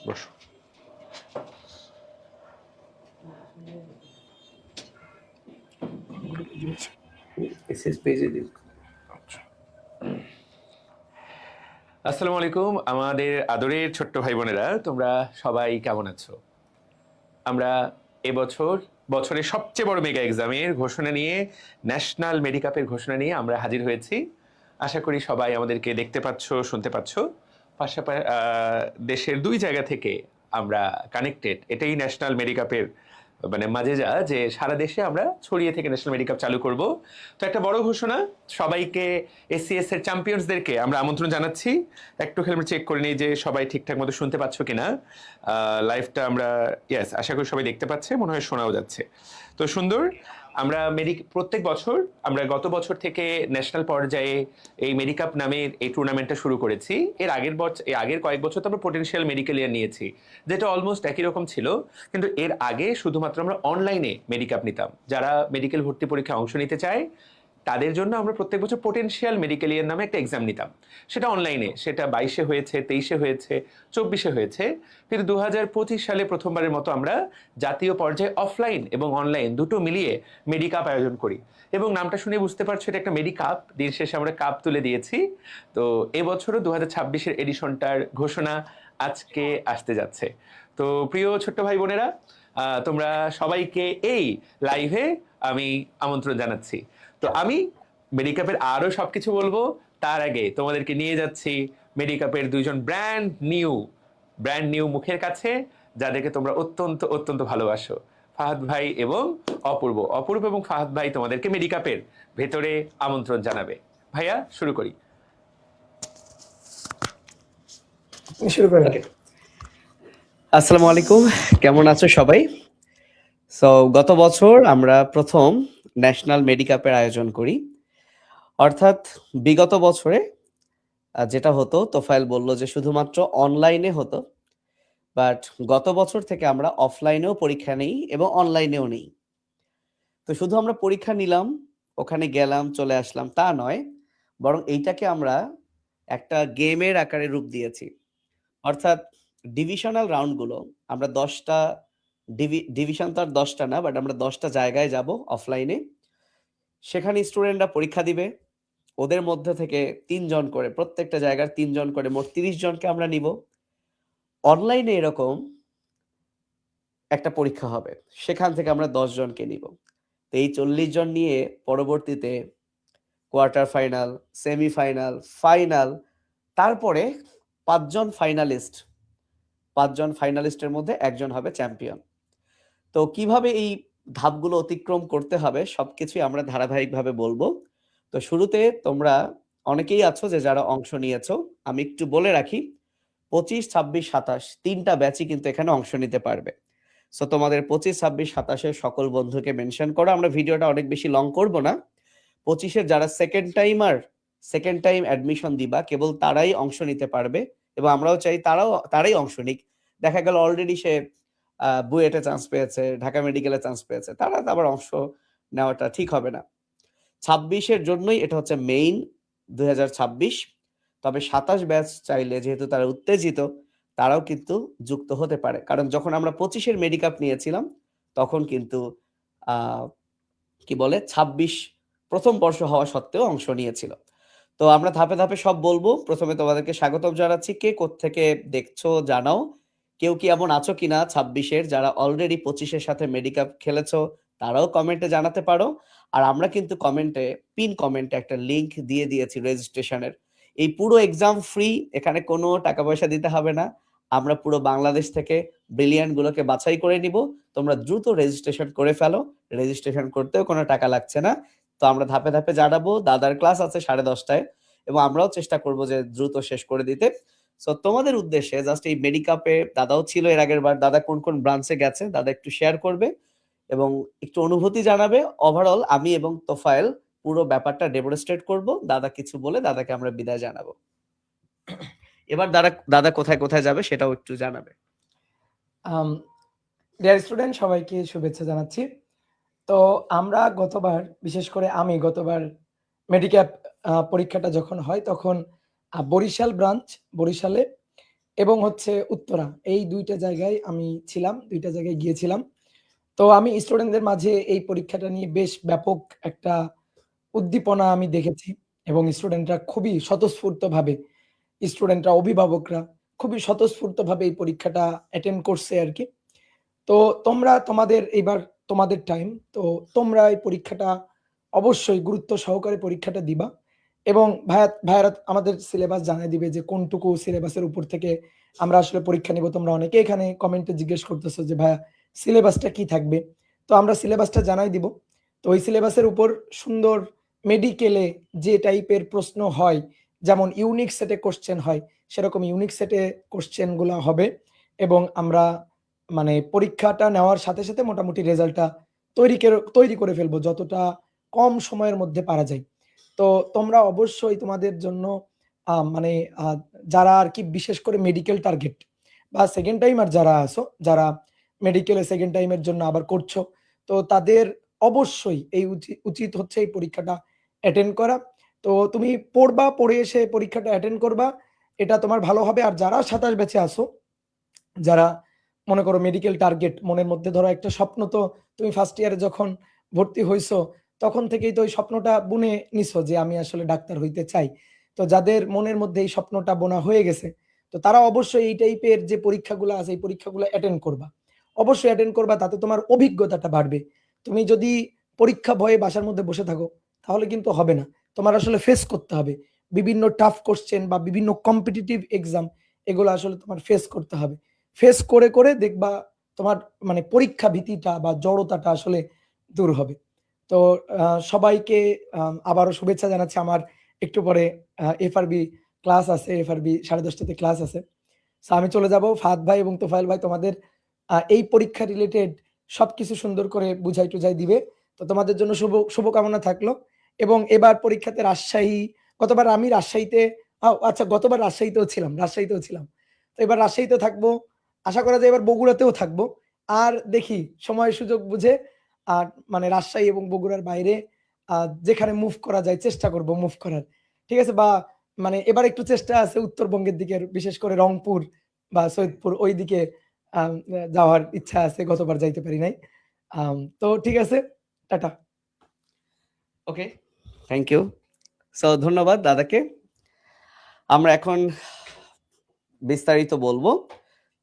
বসো। আসসালামু আলাইকুম আমাদের আদরের ছোট্ট ভাই বোনেরা, তোমরা সবাই কেমন আছো? আমরা এবছর বছরের সবচেয়ে বড় মেগা এক্সামের ঘোষণা নিয়ে, ন্যাশনাল মেডিকাপের ঘোষণা নিয়ে আমরা হাজির হয়েছি। আশা করি সবাই আমাদেরকে দেখতে পাচ্ছ, শুনতে পাচ্ছ। পাশাপাশি দেশের দুই জায়গা থেকে আমরা কানেক্টেড। এটাই ন্যাশনাল মেডিকাপের মানে মাঝে যা যে সারা দেশে আমরা ছড়িয়ে থেকে ন্যাশনাল মেডিকাপ চালু করব। তো একটা বড় ঘোষণা, সবাইকে এসসিএস এর চ্যাম্পিয়ন্সদেরকে আমরা আমন্ত্রণ জানাচ্ছি। একটু হেলমেট চেক করে নিই যে সবাই ঠিকঠাক মতো শুনতে পাচ্ছ কিনা। লাইভটা আমরা ইয়েস আশা করি সবাই দেখতে পাচ্ছে, মনে হয় শোনাও যাচ্ছে। তো সুন্দর। আমরা প্রত্যেক বছর আমরা গত বছর থেকে ন্যাশনাল পর্যায়ে এই মেডিকাপ নামের এই টুর্নামেন্টটা শুরু করেছি। এর আগের কয়েক বছর তো আমরা পোটেনশিয়াল মেডিকেল ইয়ার নিয়েছি, যেটা অলমোস্ট একই রকম ছিল। কিন্তু এর আগে শুধুমাত্র আমরা অনলাইনে মেডিকাপ নিতাম। যারা মেডিকেল ভর্তি পরীক্ষায় অংশ নিতে চায় তাদের জন্য আমরা প্রত্যেক বছর পোটেনশিয়াল মেডিকেল ইয়ার নামে একটা এক্সাম নিতাম। সেটা অনলাইনে, সেটা 22-এ হয়েছে, 23-এ হয়েছে, 24-এ হয়েছে। কিন্তু 2025 সালে প্রথমবারের মতো আমরা জাতীয় পর্যায়ে অফলাইন এবং অনলাইন দুটো মিলিয়ে মেডিকাপ আয়োজন করি। এবং নামটা শুনে বুঝতে পারছো এটা একটা মেডিকাপ, দিন শেষে আমরা কাপ তুলে দিয়েছি। তো এবছরও 2026-এর এডিশনটার ঘোষণা আজকে আসতে যাচ্ছে। তো প্রিয় ছোট্ট ভাই বোনেরা, তোমরা সবাইকে এই লাইভে আমি আমন্ত্রণ জানাচ্ছি। তো আমি মেডিকাপের আরো সবকিছু বলবো, তার আগে তোমাদেরকে নিয়ে যাচ্ছি মেডিকাপের দুইজন ব্র্যান্ড নিউ মুখের কাছে, যাদেরকে তোমরা অত্যন্ত অত্যন্ত ভালোবাসো, ফাহাদ ভাই এবং অপূর্ব এবং ফাহাদ ভাই তোমাদেরকে মেডিকাপের ভেতরে আমন্ত্রণ জানাবে। ভাইয়া শুরু করি। আসসালামু আলাইকুম, কেমন আছো সবাই? গত বছর আমরা প্রথম ন্যাশনাল মেডিকাপের আয়োজন করি। অর্থাৎ বিগত বছরে যেটা হতো, তোফায়েল বলল যে শুধুমাত্র অনলাইনে হতো, বাট গত বছর থেকে আমরা অফলাইনেও পরীক্ষা নেই এবং অনলাইনেও নেই। তো শুধু আমরা পরীক্ষা নিলাম, ওখানে গেলাম, চলে আসলাম, তা নয়, বরং এইটাকে আমরা একটা গেমের আকারে রূপ দিয়েছি। অর্থাৎ ডিভিশনাল রাউন্ডগুলো আমরা 10টা ডিভিশন, তো আর 10টা না, বাট আমরা 10টা জায়গায় যাব অফলাইনে। সেখানে স্টুডেন্টরা পরীক্ষা দিবে। ওদের মধ্যে থেকে 3 জন করে, প্রত্যেকটা জায়গার 3 জন করে, মোট 30 জনকে আমরা নিব। অনলাইনে এরকম একটা পরীক্ষা হবে, সেখান থেকে আমরা 10 জনকে নিব। তো এই 40 জন নিয়ে পরবর্তীতে কোয়ার্টার ফাইনাল, সেমিফাইনাল, ফাইনাল, তারপরে 5 জন ফাইনালিস্টের মধ্যে একজন হবে চ্যাম্পিয়ন। তো কিভাবে এই ধাপগুলো অতিক্রম করতে হবে সবকিছুই আমরা ধারাবাহিকভাবে বলবো। তো শুরুতে তোমরা অনেকেই আছো যে যারা অংশ নিয়েছো, আমি একটু বলে রাখি, 25, 26, 27 তিনটা ব্যাচই কিন্তু এখানে অংশ নিতে পারবে। সো তোমাদের 25, 26, 27 সকল বন্ধুকে মেনশন করো। আমরা ভিডিওটা অনেক বেশি লং করব না। 25-এর যারা সেকেন্ড টাইম অ্যাডমিশন দিবা, কেবল তারাই অংশ নিতে পারবে এবং আমরাও চাই তারাই অংশ নিক। দেখা গেল অলরেডি সে বুয়েটে চান্স পেয়েছে, ঢাকা মেডিকেলে চান্স পেয়েছে, তারা আবার অংশ নেওয়াটা ঠিক হবে না। 26-এর জন্যই এটা হচ্ছে মেইন 2026। তবে 27 ব্যাচ চাইলে, যেহেতু তারা উত্তেজিত, তারাও কিন্তু যুক্ত হতে পারে। কারণ যখন আমরা 25-এর মেডিকাপ নিয়েছিলাম তখন কিন্তু কি বলে 26 প্রথম বর্ষ হওয়া সত্ত্বেও অংশ নিয়েছিল। তো আমরা ধাপে ধাপে সব বলবো। প্রথমে তোমাদেরকে স্বাগতম জানাচ্ছি। কে কোত্থেকে দেখছো জানাও। কেউ কি এমন আছো কিনা 26-এর যারা অলরেডি 25-এর সাথে মেডিকাপ খেলেছো, তারাও কমেন্টে জানাতে পারো। আর আমরা কিন্তু পিন কমেন্টে একটা লিংক দিয়ে দিয়েছি রেজিস্ট্রেশনের। এই পুরো এক্সাম ফ্রি, এখানে কোনো টাকা পয়সা দিতে হবে না। আমরা পুরো বাংলাদেশ থেকে ব্রিলিয়ান্ট গুলোকে বাছাই করে নিব। তোমরা দ্রুত রেজিস্ট্রেশন করে ফেলো, রেজিস্ট্রেশন করতেও কোনো টাকা লাগছে না। তো আমরা ধাপে ধাপে জানাবো। দাদার ক্লাস আছে 10:30টায় এবং আমরাও চেষ্টা করব যে দ্রুত শেষ করে দিতে। সো তোমাদের উদ্দেশ্যে জাস্ট এই মেডিকাপে দাদাও ছিল এর আগের বার, দাদা কোন কোন ব্রাঞ্চে গেছে দাদা একটু শেয়ার করবে এবং একটু অনুভূতি জানাবে। ওভারঅল আমি এবং তোফায়েল পুরো ব্যাপারটা ডেমনস্ট্রেট করব, দাদা কিছু বলে দাদাকে আমরা বিদায় জানাবো। এবার দাদা কোথায় কোথায় যাবে সেটাও একটু জানাবে। ডিয়ার স্টুডেন্ট, সবাইকে শুভেচ্ছা জানাচ্ছি। তো আমরা বিশেষ করে আমি গতবার মেডিক্যাপ পরীক্ষাটা যখন হয় তখন বরিশালে এবং হচ্ছে উত্তরা, এই ২টা জায়গায় আমি ছিলাম, ২টা জায়গায় গিয়েছিলাম। তো আমি স্টুডেন্টদের মাঝে এই পরীক্ষাটা নিয়ে বেশ ব্যাপক একটা উদ্দীপনা আমি দেখেছি এবং স্টুডেন্টরা খুবই স্বতঃস্ফূর্তভাবে, স্টুডেন্টরা, অভিভাবকরা খুবই স্বতঃস্ফূর্তভাবে এই পরীক্ষাটা অ্যাটেন্ড করছে আরকি। তো তোমরা এইবার তোমাদের টাইম। তো তোমরা এই পরীক্ষাটা অবশ্যই গুরুত্ব সহকারে পরীক্ষাটা দিবা এবং ভাইয়ারা আমাদের সিলেবাস জানায় দিবে যে কোনটুকু সিলেবাসের উপর থেকে আমরা আসলে পরীক্ষা নিব। তোমরা অনেকে এখানে কমেন্টে জিজ্ঞেস করতেছো যে ভাইয়া সিলেবাসটা কি থাকবে? তো আমরা সিলেবাসটা জানাই দিব। তো ওই সিলেবাসের উপর সুন্দর মেডিকেলে যে টাইপের প্রশ্ন হয়, যেমন ইউনিক সেটে কোয়েশ্চেন হয়, সেরকম ইউনিক সেটে কোয়েশ্চেন গুলা হবে এবং আমরা মানে পরীক্ষাটা নেওয়ার সাথে, সাথে মোটামুটি রেজাল্টটা তৈরি করে ফেলবো যতটা কম সময়ের মধ্যে পারা যায়। তো তোমরা অবশ্যই তোমাদের জন্য মানে আ যারা আরকি বিশেষ করে মেডিকেল টার্গেট বা সেকেন্ড টাইমার যারা আছো, যারা মেডিকেলে সেকেন্ড টাইমের জন্য আবার করছো, তো তাদের অবশ্যই এই উচিত হচ্ছে এই পরীক্ষাটা অ্যাটেন্ড করা। তো তুমি পড়বা, পড়ে এসে পরীক্ষাটা অ্যাটেন্ড করবা। এটা তোমার ভালো হবে। আর যারা ২৭ ব্যাচে আছো, যারা মনে করো মেডিকেল টার্গেট, মনের মধ্যে ধরো একটা স্বপ্ন, তো তুমি ফার্স্ট ইয়ারে যখন ভর্তি হইছো তখন থেকেই তো ওই স্বপ্নটা বুনে নিছো যে আমি আসলে ডাক্তার হইতে চাই। তো যাদের মনের মধ্যে এই স্বপ্নটা বোনা হয়ে গেছে, তো তারা অবশ্যই এই টাইপের যে পরীক্ষাগুলো আছে এই পরীক্ষাগুলো অ্যাটেন্ড করবা। অবশ্যই অ্যাটেন্ড করবা, তাতে তোমার অভিজ্ঞতাটা বাড়বে। তুমি যদি পরীক্ষা ভয়ে বাসার মধ্যে বসে থাকো তাহলে কিন্তু হবে না। তোমার আসলে ফেস করতে হবে। বিভিন্ন টাফ কোয়েশ্চেন বা বিভিন্ন কম্পিটিটিভ এক্সাম, এগুলো আসলে তোমার ফেস করতে হবে। ফেস করে, করে দেখবা তোমার মানে পরীক্ষা ভীতিটা বা জড়তাটা আসলে দূর হবে। তো সবাইকে আবারও শুভেচ্ছা জানাচ্ছি। আমার একটু পরে এফআরবি ক্লাস আছে, এফআরবি 10:30 তে ক্লাস আছে। সো আমি চলে যাব। ফাহাদ ভাই এবং তোফায়েল ভাই তোমাদের এই পরীক্ষা রিলেটেড সবকিছু সুন্দর করে বুঝাই-টুঝাই দিবে। তো তোমাদের জন্য শুভকামনা থাকলো এবং এবার পরীক্ষাতে রাজশাহী, গতবার আমি রাজশাহীতে, আচ্ছা গতবার রাজশাহীতেও ছিলাম। তো এবার রাজশাহীতে থাকবো। আশা করা যায় এবার বগুড়াতেও থাকবো। আর দেখি সময় সুযোগ বুঝে আর মানে রাজশাহী এবং বগুড়ার বাইরে আ যেখানে মুভ করা যায় চেষ্টা করব মুভ করার। ঠিক আছে? বা মানে এবার একটু চেষ্টা আছে উত্তরবঙ্গের দিকের, বিশেষ করে রংপুর বা সৈয়দপুর ওইদিকে যাওয়ার ইচ্ছা আছে। গতবার যাইতে পারি নাই। তো ঠিক আছে। Ta ta. Okay, thank you. So ধন্যবাদ দাদাকে। আমরা এখন বিস্তারিত বলবো।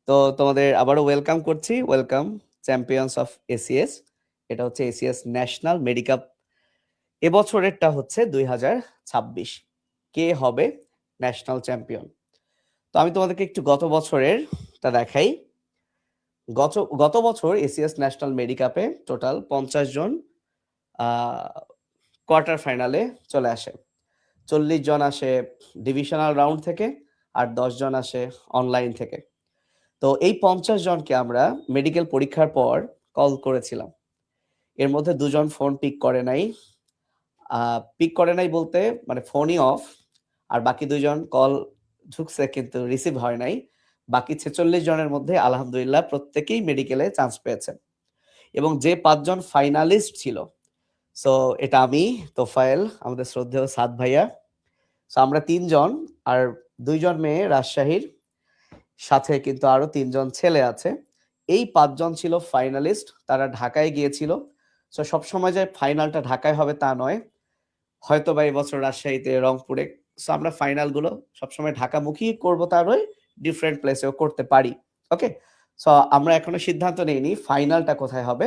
তো তোমাদের আবারও ওয়েলকাম করছি। Welcome champions of ACS. এটা হচ্ছে এসিএস ন্যাশনাল মেডিকাপ। এবছরেরটা হচ্ছে 2026। কে হবে ন্যাশনাল চ্যাম্পিয়ন? তো আমি তোমাদেরকে একটু গত বছরেরটা দেখাই। গত বছর এসিএস ন্যাশনাল মেডিকাপে টোটাল 50 জন কোয়ার্টার ফাইনালে চলে আসে। 40 জন আসে ডিভিশনাল রাউন্ড থেকে আর 10 জন আসে অনলাইন থেকে। তো এই 50 জনকে আমরা মেডিকেল পরীক্ষার পর কল করেছিলাম। এর মধ্যে 2 জন ফোন পিক করে নাই। পিক করে নাই বলতে মানে ফোনই অফ। আর বাকি 2 জন কল ঢুকছে কিন্তু রিসিভ হয় নাই। বাকি 46 জনের মধ্যে আলহামদুলিল্লাহ প্রত্যেকেই মেডিকেলে চান্স পেয়েছে। এবং যে 5 জন ফাইনালিস্ট ছিল, সো এটা আমি, তোফায়েল, আমাদের শ্রদ্ধেয় সাদ ভাইয়া, সো আমরা 3 জন আর 2 জন মেয়ে রাজশাহীর, সাথে কিন্তু আরো 3 জন ছেলে আছে। এই 5 জন ছিল ফাইনালিস্ট। তারা ঢাকায় গিয়েছিল। সো সবসময় যে ফাইনালটা ঢাকায় হবে তা নয়, হয়তো বা এই বছর রাজশাহীতে, রংপুরে। সো আমরা ফাইনালগুলো সবসময় ঢাকামুখী করবো তা নয়, ডিফারেন্ট প্লেসেও করতে পারি। ওকে, সো আমরা এখনো সিদ্ধান্ত নেইনি ফাইনালটা কোথায় হবে।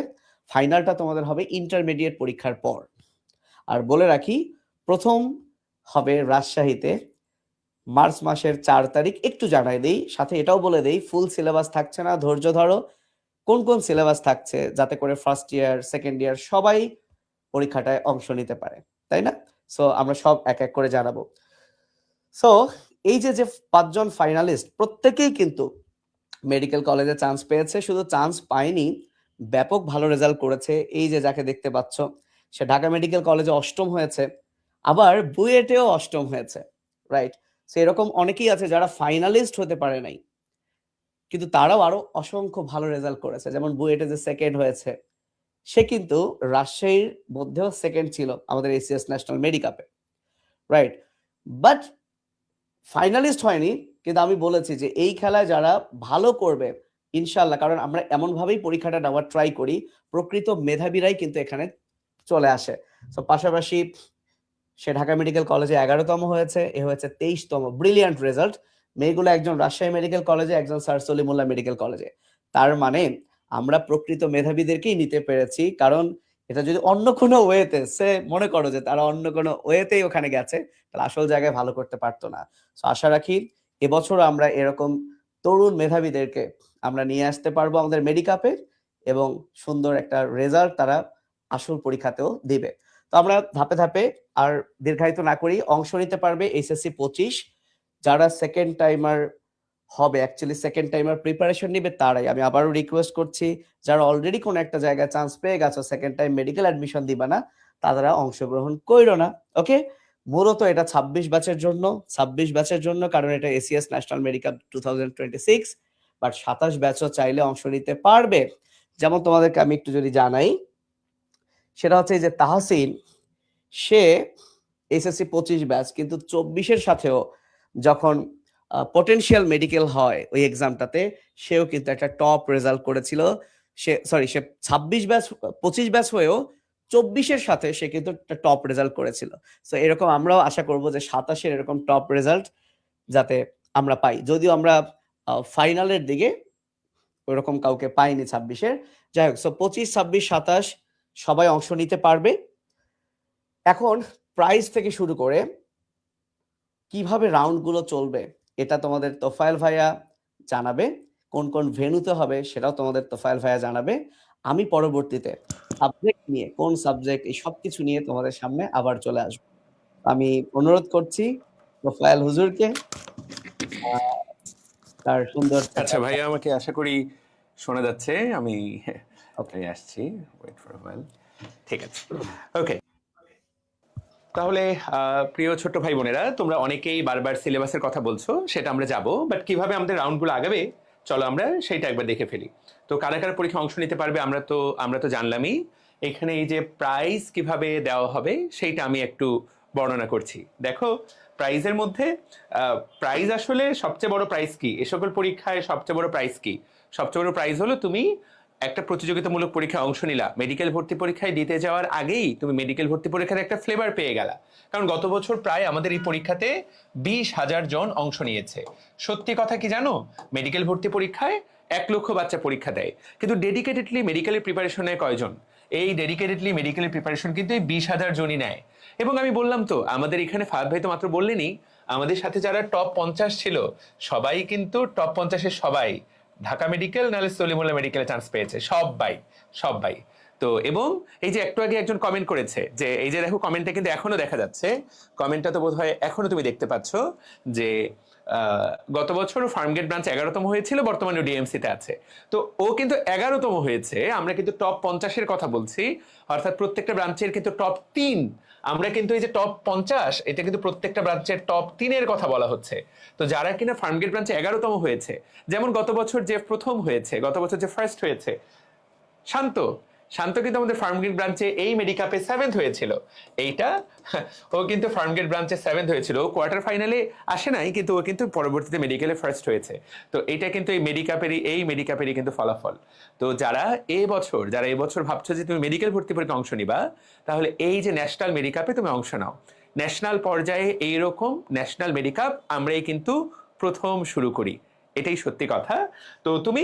ফাইনালটা তোমাদের হবে ইন্টারমিডিয়েট পরীক্ষার পর। আর বলে রাখি, প্রথম হবে রাজশাহীতে মার্চ মাসের 4 তারিখ। একটু জানাই দেই, সাথে এটাও বলে দেই ফুল সিলেবাস থাকছে না, ধৈর্য ধরো। কোন কোন সিলেবাস থাকছে, যাতে করে ফার্স্ট ইয়ার সেকেন্ড ইয়ার সবাই পরীক্ষাটায় অংশ নিতে পারে, তাই না? সো আমরা সব এক এক করে জানাবো। সো এই যে 5 জন ফাইনালিস্ট প্রত্যেকেই কিন্তু মেডিকেল কলেজে চান্স পেয়েছে। শুধু চান্স পায়নি, ব্যাপক ভালো রেজাল্ট করেছে। এই যে যাকে দেখতে পাচ্ছ, সে ঢাকা মেডিকেল কলেজে অষ্টম হয়েছে, আবার বুয়েটেও অষ্টম হয়েছে, রাইট? সো এরকম অনেকেই আছে যারা ফাইনালিস্ট হতে পারে নাই, কিন্তু তারাও আরো অসংখ্য ভালো রেজাল্ট করেছে। যেমন বুয়েটে যে সেকেন্ড হয়েছে, সে কিন্তু রাজশাহীর মধ্যেও সেকেন্ড ছিল আমাদের এসিএস ন্যাশনাল মেডিকাপে, রাইট? বাট ফাইনালিস্ট হয়নি, কিন্তু আমি বলেছি যে এই খেলায় যারা ভালো করবে ইনশাল্লাহ, কারণ আমরা এমনভাবেই পরীক্ষাটা নেওয়ার ট্রাই করি, প্রকৃত মেধাবীরাই কিন্তু এখানে চলে আসে। তো পাশাপাশি সে ঢাকা মেডিকেল কলেজে 11তম হয়েছে, এ হয়েছে 23তম। Brilliant result. মেয়েগুলো একজন রাজশাহী মেডিকেল কলেজে, একজন স্যার সলিমুল্লাহ মেডিকেল কলেজে। তার মানে আমরা প্রকৃত মেধাবীদেরকেই নিতে পেরেছি, কারণ এটা যদি অন্য কোনো ওয়েতে, সে মনে করো যে তারা অন্য কোনো ওয়েতেই ওখানে গেছে, তাহলে আসল জায়গায় ভালো করতে পারতো না। তো আশা রাখি এবছর আমরা এরকম তরুণ মেধাবীদেরকে আমরা নিয়ে আসতে পারবো আমাদের মেডিকাপে, এবং সুন্দর একটা রেজাল্ট তারা আসল পরীক্ষাতেও দিবে। তো আমরা ধাপে ধাপে আর দীর্ঘায়িত না করি, অংশ নিতে পারবে এইচএসসি 25 যারা সেকেন্ড টাইমার হবে, অ্যাকচুয়ালি সেকেন্ড টাইমার প্রিপারেশন নিবে তারাই। আমি আবারও রিকোয়েস্ট করছি, যারা অলরেডি কোনো একটা জায়গায় চান্স পেয়ে গেছো, সেকেন্ড টাইম মেডিকেল অ্যাডমিশন দিবা না, তারা অংশগ্রহণ কইরো না। ওকে, মূলত এটা 26 ব্যাচের জন্য, কারণ এটা এসিএস ন্যাশনাল মেডিকেল 2026, বাট 27 ব্যাচও চাইলে অংশ নিতে পারবে। যেমন তোমাদেরকে আমি একটু যদি জানাই, সেটা হচ্ছে যে তাহসিন, সে এসএসসি 25 ব্যাচ, কিন্তু 24-এর সাথেও যখন পটেনশিয়াল মেডিকেল হয় ওই এক্সামটাতে, সেও কিন্তু একটা টপ রেজাল্ট করেছিল। সে 26 ব্যাচ 25 ব্যাচ হয়েও 24-এর সাথে সে কিন্তু একটা টপ রেজাল্ট করেছিল। সো এরকম আমরাও আশা করব যে 27-এর এরকম টপ রেজাল্ট যাতে আমরা পাই, যদিও আমরা ফাইনালের দিকে ওরকম কাউকে পাইনি 26-এর। যাই হোক, সো 25, 26, 27 সবাই অংশ নিতে পারবে। এখন প্রাইজ থেকে শুরু করে কিভাবে রাউন্ড গুলো চলবে এটা তোমাদের তোফায়েল ভাইয়া জানাবে, কোন কোন ভেন্যুতে হবে সেটাও তোমাদের তোফায়েল ভাইয়া জানাবে। আমি পরবর্তীতে সাবজেক্ট নিয়ে, কোন সাবজেক্ট, এই সবকিছু নিয়ে তোমাদের সামনে আবার চলে আসবো। আমি অনুরোধ করছি তোফায়েল হুজুরকে তার সুন্দর আচ্ছা ভাইয়া, আমাকে আশা করি শোনা যাচ্ছে। আমি আসছি, ওয়েট ফর ওয়াইল। ঠিক আছে, ওকে। তাহলে প্রিয় ছোট্ট ভাই বোনেরা, তোমরা অনেকেই বারবার সিলেবাসের কথা বলছো, সেটা আমরা যাব, বাট কিভাবে আমাদের রাউন্ডগুলো আগাবে চলো আমরা সেইটা একবার দেখে ফেলি। তো কারা কারা পরীক্ষা অংশ নিতে পারবে আমরা তো জানলামই। এখানে এই যে প্রাইজ কিভাবে দেওয়া হবে সেইটা আমি একটু বর্ণনা করছি। দেখো, প্রাইজের মধ্যে প্রাইজ আসলে সবচেয়ে বড় প্রাইজ কি, এ সকল পরীক্ষায় সবচেয়ে বড় প্রাইজ কি? সবচেয়ে বড় প্রাইজ হলো তুমি একটা প্রতিযোগিতামূলক পরীক্ষায় অংশ নিলা, মেডিকেল ভর্তি পরীক্ষায় দিতে যাওয়ার আগেই তুমি মেডিকেল ভর্তি পরীক্ষার একটা ফ্লেভার পেয়ে গেলা। কারণ গত বছর প্রায় আমাদের এই পরীক্ষাতে 20,000 জন অংশ নিয়েছে। সত্যি কথা কি জানো, মেডিকেল ভর্তি পরীক্ষায় 1 লক্ষ বাচ্চা পরীক্ষা দেয়, কিন্তু ডেডিকেটেডলি মেডিকেলের প্রিপারেশন নেয় কয়জন? এই ডেডিকেটেডলি মেডিকেলের প্রিপারেশন কিন্তু এই 20,000 জনই নেয়। এবং আমি বললাম তো, আমাদের এখানে ফাহাদ ভাই তো মাত্র বললেনই, আমাদের সাথে যারা টপ 50 ছিল সবাই কিন্তু টপ 50-এর সবাই ঢাকা মেডিকেল নাহলে সলিমুল্লাহ মেডিকেলে চান্স পেয়েছে, সবাই। তো এবং এই যে একটু আগে একজন কমেন্ট করেছে, যে এই যে দেখো কমেন্টটা কিন্তু এখনো দেখা যাচ্ছে, কমেন্টটা তো বোধ হয় এখনো তুমি দেখতে পাচ্ছ, যে গত বছর ফার্মগেট ব্রাঞ্চ 11তম হয়েছিল, বর্তমানে ডিএমসিতে আছে। তো ও কিন্তু 11তম হয়েছে, আমরা কিন্তু টপ 50-এর কথা বলছি, অর্থাৎ প্রত্যেকটা ব্রাঞ্চের কিন্তু টপ 3। আমরা কিন্তু এই যে টপ 50, এটা কিন্তু প্রত্যেকটা ব্রাঞ্চের টপ 3-এর কথা বলা হচ্ছে। তো যারা কিনা ফার্মগেট ব্রাঞ্চে 11তম হয়েছে, যেমন গত বছর যে প্রথম হয়েছে, গত বছর যে ফার্স্ট হয়েছে শান্ত কিন্তু আমাদের ফার্মগেট ব্রাঞ্চে এই মেডিকাপে 7th হয়েছিল। এইটা ও কিন্তু ফার্মগেট ব্রাঞ্চে 7th হয়েছিল, ও কোয়ার্টার ফাইনালে আসে নাই, কিন্তু ও কিন্তু পরবর্তীতে মেডিকেলে ফার্স্ট হয়েছে। তো এটা কিন্তু এই মেডিকাপেরই কিন্তু ফলাফল। তো যারা এবছর ভাবছো যে তুমি মেডিকেল ভর্তি পরীক্ষায় অংশ নিবা, তাহলে এই যে ন্যাশনাল মেডিকাপে তুমি অংশ নাও। ন্যাশনাল পর্যায়ে এইরকম ন্যাশনাল মেডিকাপ আমরাই কিন্তু প্রথম শুরু করি, এটাই সত্যি কথা। তো তুমি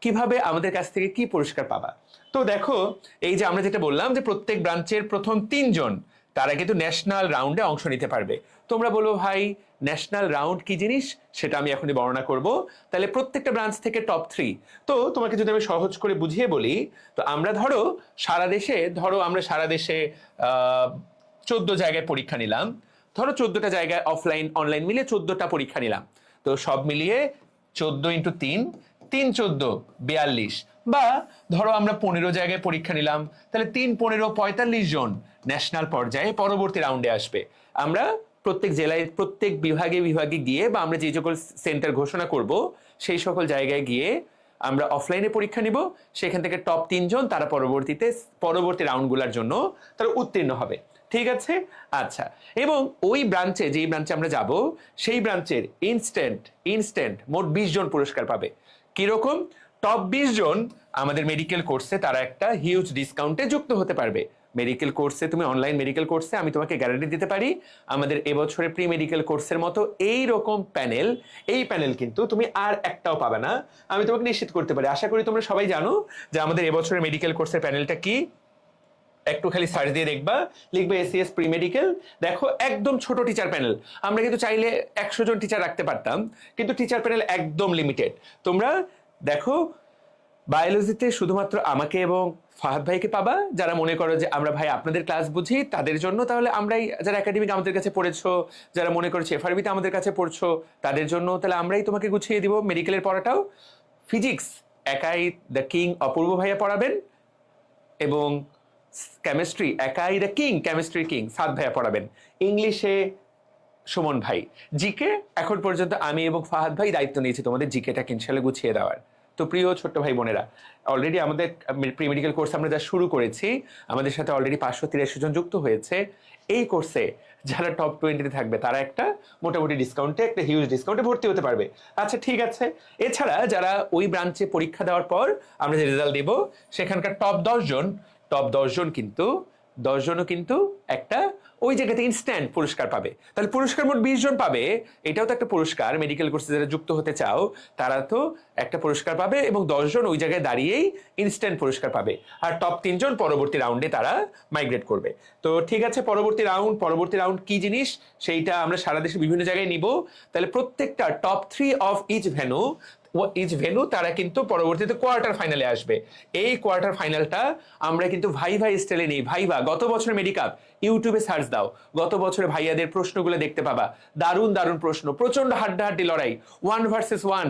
কিভাবে আমাদের কাছ থেকে কি পুরস্কার পাবা? তো দেখো, এই যে আমরা যেটা বললাম যে প্রত্যেক ব্রাঞ্চের প্রথম 3 জন তারা কিন্তু ন্যাশনাল রাউন্ডে অংশ নিতে পারবে। তোমরা বলো ভাই ন্যাশনাল রাউন্ড কি জিনিস, সেটা আমি এখনই বর্ণনা করব। তাহলে প্রত্যেকটা ব্রাঞ্চ থেকে টপ 3। তো তোমাকে যদি আমি সহজ করে বুঝিয়ে বলি, তো আমরা সারা দেশে 14 জায়গায় পরীক্ষা নিলাম। ধরো 14টা জায়গায় অফলাইন অনলাইন মিলে 14টা পরীক্ষা নিলাম। তো সব মিলিয়ে 14 × 3, 3 14 42, বা ধরো আমরা 15 জায়গায় পরীক্ষা নিলাম, তাহলে 3 15 45 জন ন্যাশনাল পর্যায়ে পরবর্তী রাউন্ডে আসবে। আমরা প্রত্যেক জেলায় প্রত্যেক বিভাগে গিয়ে, বা আমরা যে সকল সেন্টার ঘোষণা করব সেই সকল জায়গায় গিয়ে আমরা অফলাইনে পরীক্ষা নিব। সেখান থেকে টপ 3 জন তারা পরবর্তী রাউন্ডগুলোর জন্য তারা উত্তীর্ণ হবে। ঠিক আছে। আচ্ছা, এবং ওই ব্রাঞ্চে, যেই ব্রাঞ্চে আমরা যাব, সেই ব্রাঞ্চের ইনস্ট্যান্ট মোট 20 জন পুরস্কার পাবে। কিরকম? টপ 20 জন আমাদের মেডিকেল কোর্সে তারা একটা হিউজ ডিসকাউন্টে যুক্ত হতে পারবে। মেডিকেল কোর্সে, তুমি অনলাইন মেডিকেল কোর্সে, আমি তোমাকে গ্যারান্টি দিতে পারি আমাদের এবছরের প্রি মেডিকেল কোর্সের মতো এই রকম প্যানেল, এই প্যানেল কিন্তু তুমি আর একটাও পাবে না, আমি তোমাকে নিশ্চিত করতে পারি। আশা করি তোমরা সবাই জানো যে আমাদের এবছরের মেডিকেল কোর্সের প্যানেলটা কি। একটু খালি সার্চ দিয়ে দেখবা, লিখবে এসিএস প্রি মেডিকেল, দেখো একদম ছোট টিচার প্যানেল। আমরা কিন্তু চাইলে 100 জন টিচার রাখতে পারতাম, কিন্তু টিচার প্যানেল একদম লিমিটেড। তোমরা দেখো, বায়োলজিতে শুধুমাত্র আমাকে এবং ফাহাদ ভাইকে পাবা, যারা মনে করো যে আমরা ভাই আপনাদের ক্লাস বুঝি তাদের জন্য, তাহলে আমরাই, যারা একাডেমিক আমাদের কাছে পড়েছো, যারা মনে করছো এফআরবিতে আমাদের কাছে পড়ছো তাদের জন্য, তাহলে আমরাই তোমাকে গুছিয়ে দিব মেডিকেলের পড়াটাও। ফিজিক্স একাই দ্য কিং অপূর্ব ভাইয়া পড়াবেন, এবং কেমিস্ট্রি একাই দ্য কিং, কেমিস্ট্রি কিং সাদ ভাইয়া পড়াবেন। ইংলিশে সুমন ভাই। জিকে এখন পর্যন্ত আমি এবং ফাহাদ ভাই দায়িত্ব নিয়েছি তোমাদের জিকেটাকে ইনশাল্লাহ গুছিয়ে দেওয়ার। তো প্রিয় ছোট্ট ভাই বোনেরা, অলরেডি আমাদের প্রি মেডিকেল কোর্স আমরা যা শুরু করেছি, আমাদের সাথে অলরেডি 583 জন যুক্ত হয়েছে। এই কোর্সে যারা টপ 20-তে থাকবে তারা একটা মোটামুটি ডিসকাউন্টে, একটা হিউজ ডিসকাউন্টে ভর্তি হতে পারবে। আচ্ছা ঠিক আছে। এছাড়া যারা ওই ব্রাঞ্চে পরীক্ষা দেওয়ার পর আমরা যে রেজাল্ট দেব, সেখানকার টপ 10 জন কিন্তু 10 জনও কিন্তু একটা ওই জায়গাতে ইনস্ট্যান্ট পুরস্কার পাবে। তাহলে পুরস্কার মোট 20 জন পাবে, এটাও তো একটা পুরস্কার। মেডিকেল কোর্সে যারা যুক্ত হতে চাও তারা তো একটা পুরস্কার পাবে, এবং 10 জন ওই জায়গায় দাঁড়িয়েই ইনস্ট্যান্ট পুরস্কার পাবে। আর টপ 3 জন পরবর্তী রাউন্ডে তারা মাইগ্রেট করবে। তো ঠিক আছে, পরবর্তী রাউন্ড কি জিনিস সেইটা আমরা সারা দেশে বিভিন্ন জায়গায় নিব। তাহলে প্রত্যেকটা টপ 3 অফ ইচ ভেন্যু তারা কিন্তু পরবর্তীতে কোয়ার্টার ফাইনালে আসবে। এই কোয়ার্টার ফাইনালটা আমরা কিন্তু ভাইভা স্টাইলে নেই। ভাইভা গত বছর মেডিকাপ, ইউটিউবে সার্চ দাও, গত বছরে ভাইয়াদের প্রশ্নগুলো দেখতে পাবা। দারুণ দারুণ প্রশ্ন, প্রচন্ড হাড্ডাহাড্ডি লড়াই, 1 versus 1,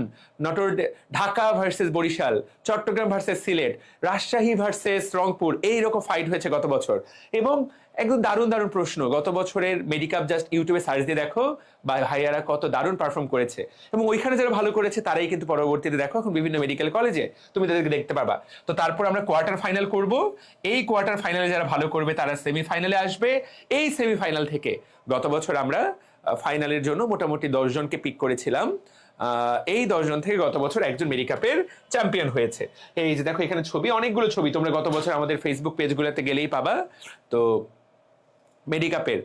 Dhaka versus Barishal, Chattogram versus Sylhet, Rajshahi versus Rangpur, এইরকম ফাইট হয়েছে গত বছর। এবং একদম দারুণ দারুণ প্রশ্ন। গত বছরের মেডিকাপ জাস্ট ইউটিউবে সার্চ দিয়ে দেখো ভাইয়ারা কত দারুণ পারফর্ম করেছে, এবং ওইখানে যারা ভালো করেছে তারাই কিন্তু পরবর্তীতে দেখো এখন বিভিন্ন মেডিকেল কলেজে তুমি তাদেরকে দেখতে পাবা। তো তারপর আমরা কোয়ার্টার ফাইনাল করব। এই কোয়ার্টার ফাইনালে যারা ভালো করবে তারা সেমিফাইনালে আসবে। এই সেমিফাইনাল থেকে গত বছর আমরা ফাইনালের জন্য মোটামুটি 10 জনকে পিক করেছিলাম। এই 10 জন থেকে গত বছর একজন মেডিকাপের চ্যাম্পিয়ন হয়েছে। এই যে দেখো এখানে ছবি, অনেকগুলো ছবি তোমরা গত বছর আমাদের ফেসবুক পেজগুলোতে গেলেই পাবা। তো মেডিকাপের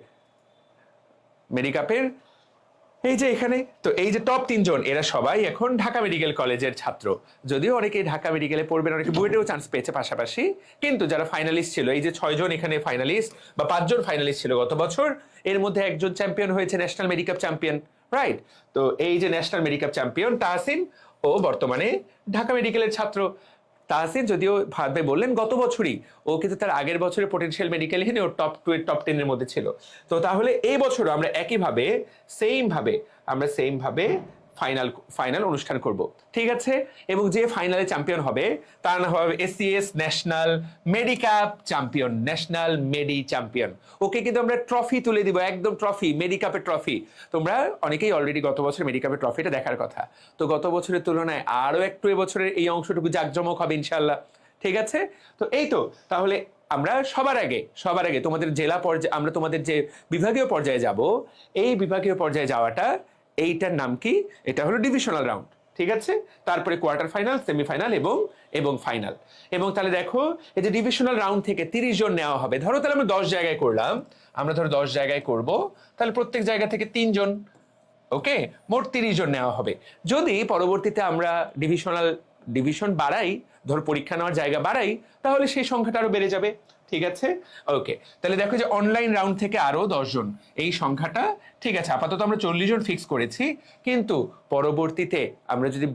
এই যে এখানে, তো এই যে টপ 3 জন, এরা সবাই এখন ঢাকা মেডিকেল কলেজের ছাত্র। যদিও অনেকে ঢাকা মেডিকেলে পড়বেন, অনেকে বুয়েটেও চান্স পেয়েছে পাশাপাশি, কিন্তু যারা ফাইনালিস্ট ছিল, এই যে 6 জন এখানে ফাইনালিস্ট, বা 5 জন ফাইনালিস্ট ছিল গত বছর, এর মধ্যে একজন চ্যাম্পিয়ন হয়েছে, ন্যাশনাল মেডিকাপ চ্যাম্পিয়ন, রাইট? তো এই যে ন্যাশনাল মেডিকাপ চ্যাম্পিয়ন তাহসিন, ও বর্তমানে ঢাকা মেডিকেলের ছাত্র। তাহসিন যদিও ভাবে বললেন গত বছরই, ও কিন্তু তার আগের বছরে পোটেনশিয়াল মেডিকেল হিনে ওর টপ 2 টপ 10 এর মধ্যে ছিল। তো তাহলে এই বছরও আমরা একইভাবে সেম ভাবে ফাইনাল অনুষ্ঠান করব, ঠিক আছে? এবং যে ফাইনালে চ্যাম্পিয়ন হবে তার নাম হবে ACS national Medicup champion, national Medi champion. Okay কিন্তু আমরা ট্রফি তুলে দিব, একদম ট্রফি, মেডিকাপের ট্রফি। তোমরা অনেকেই অলরেডি গত বছর মেডিকাপের ট্রফিটা দেখার কথা, তো গত বছরের তুলনায় আরো একটু এবছরের এই অংশটুকু জাঁকজমক হবে ইনশাল্লাহ, ঠিক আছে? তো এই তো, তাহলে আমরা সবার আগে তোমাদের জেলা পর্যায়ে, আমরা তোমাদের যে বিভাগীয় পর্যায়ে যাব, এই বিভাগীয় পর্যায়ে যাওয়াটা, এইটার নাম কি? এটা হলো ডিভিশনাল রাউন্ড, ঠিক আছে? তারপরে কোয়ার্টার ফাইনাল, সেমিফাইনাল এবং ফাইনাল। এবং তাহলে দেখো, এই যে ডিভিশনাল রাউন্ড থেকে 30 জন নেওয়া হবে। ধরো তাহলে আমরা 10 জায়গায় করলাম, আমরা ধরো 10 জায়গায় করব, তাহলে প্রত্যেক জায়গা থেকে 3 জন, ওকে, মোট 30 জন নেওয়া হবে। যদি পরবর্তীতে আমরা ডিভিশন বাড়াই, ধর পরীক্ষা নেওয়ার জায়গা বাড়াই, তাহলে সেই সংখ্যাটা আরো বেড়ে যাবে, ঠিক আছে? ওকে, তাহলে দেখো যে অনলাইন রাউন্ড থেকে আরো 10 জন, এই সংখ্যাটা, ঠিক আছে? আপাতত আমরা 40 জন ফিক্স করেছি, কিন্তু পরবর্তীতে আমরা যদি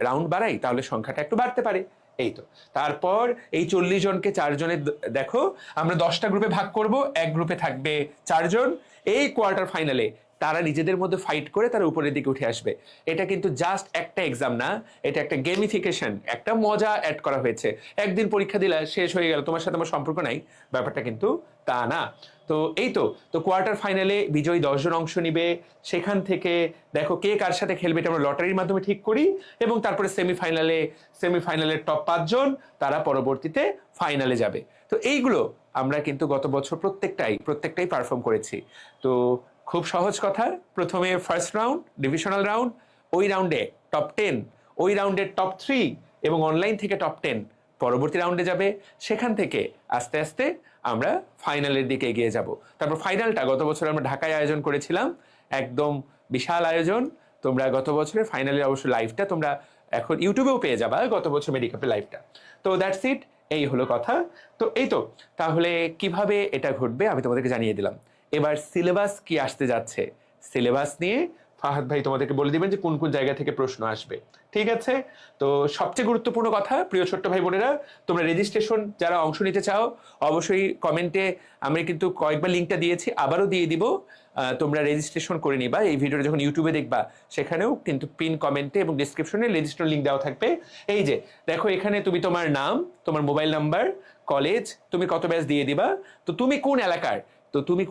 রাউন্ড বাড়াই তাহলে সংখ্যাটা একটু বাড়তে পারে। এই তো, তারপর এই 40 জনকে 4 জনের, দেখো আমরা 10টা গ্রুপে ভাগ করব, এক গ্রুপে থাকবে 4 জন। এই কোয়ার্টার ফাইনালে তারা নিজেদের মধ্যে ফাইট করে তারা উপরের দিকে উঠে আসবে। এটা কিন্তু জাস্ট একটা এক্সাম না, এটা একটা গেমিফিকেশন, একটা মজা অ্যাড করা হয়েছে। একদিন পরীক্ষা দিলা শেষ হয়ে গেল, তোমার সাথে আমার সম্পর্ক নাই, ব্যাপারটা কিন্তু তা না। তো এই তো কোয়ার্টার ফাইনালে বিজয়ী 10 জন অংশ নিবে, সেখান থেকে দেখো কে কার সাথে খেলবে এটা আমরা লটারির মাধ্যমে ঠিক করি, এবং তারপরে সেমিফাইনালের টপ 5 জন তারা পরবর্তীতে ফাইনালে যাবে। তো এইগুলো আমরা কিন্তু গত বছর প্রত্যেকটাই পারফর্ম করেছি। তো খুব সহজ কথা, প্রথমে ফার্স্ট রাউন্ড ডিভিশনাল রাউন্ড, ওই রাউন্ডে টপ 10, ওই রাউন্ডের টপ 3 এবং অনলাইন থেকে টপ 10 পরবর্তী রাউন্ডে যাবে, সেখান থেকে আস্তে আস্তে আমরা ফাইনালের দিকে এগিয়ে যাব। তারপর ফাইনালটা গত বছর আমরা ঢাকায় আয়োজন করেছিলাম, একদম বিশাল আয়োজন। তোমরা গত বছরের ফাইনালের অবশ্য লাইভটা তোমরা এখন ইউটিউবেও পেয়ে যাবা, গত বছর মেডিকাপের লাইভটা। তো দ্যাটস ইট, এই হলো কথা। তো এই তো, তাহলে কিভাবে এটা ঘটবে আমি তোমাদেরকে জানিয়ে দিলাম। এবার সিলেবাস কি আসতে যাচ্ছে, সিলেবাস নিয়ে ফাহাদ ভাই তোমাদেরকে বলে দিবেন যে কোন কোন জায়গা থেকে প্রশ্ন আসবে, ঠিক আছে? তো সবচেয়ে গুরুত্বপূর্ণ কথা, প্রিয় ছোট্ট ভাই বোনেরা, তোমরা রেজিস্ট্রেশন যারা অংশ নিতে চাও অবশ্যই কমেন্টে আমি কিন্তু কয়েকবার লিঙ্কটা দিয়েছি, আবারও দিয়ে দিব। তোমরা রেজিস্ট্রেশন করে নিবা। এই ভিডিওটা যখন ইউটিউবে দেখবা সেখানেও কিন্তু পিন কমেন্টে এবং ডিসক্রিপশনে রেজিস্ট্রেশন লিঙ্ক দেওয়া থাকবে। এই যে দেখো, এখানে তুমি তোমার নাম, তোমার মোবাইল নাম্বার, কলেজ, তুমি কত ব্যাচ দিয়ে দিবা, তো তুমি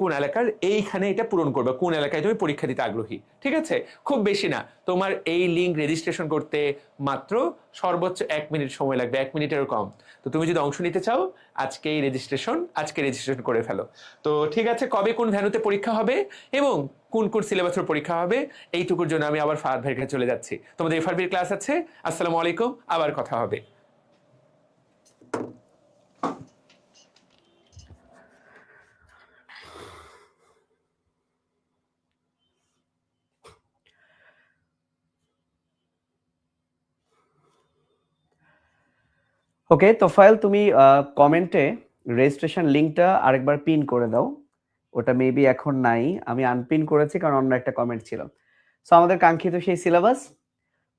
কোন এলাকার এইখানে এটা পূরণ করবে, কোন এলাকায় তুমি পরীক্ষা দিতে আগ্রহী, ঠিক আছে? খুব বেশি না, তোমার এই লিঙ্ক রেজিস্ট্রেশন করতে মাত্র সর্বোচ্চ 1 মিনিট সময় লাগবে, 1 মিনিটেরও কম। তো তুমি যদি অংশ নিতে চাও আজকে রেজিস্ট্রেশন করে ফেলো। তো ঠিক আছে, কবে কোন ভ্যানুতে পরীক্ষা হবে এবং কোন কোন সিলেবাসের পরীক্ষা হবে এইটুকুর জন্য আমি আবার ফাহাদ ভাইয়ের কাছে চলে যাচ্ছি। তোমাদের এফআরবির ক্লাস আছে। আসসালামু আলাইকুম, আবার কথা হবে। ওকে, তোফায়েল তুমি কমেন্টে রেজিস্ট্রেশন লিংকটা আরেকবার পিন করে দাও। ওটা মেবি এখন নাই, আমি আনপিন করেছি কারণ অন্য একটা কমেন্ট ছিল। সো আমাদের কাঙ্ক্ষিত সেই সিলেবাস,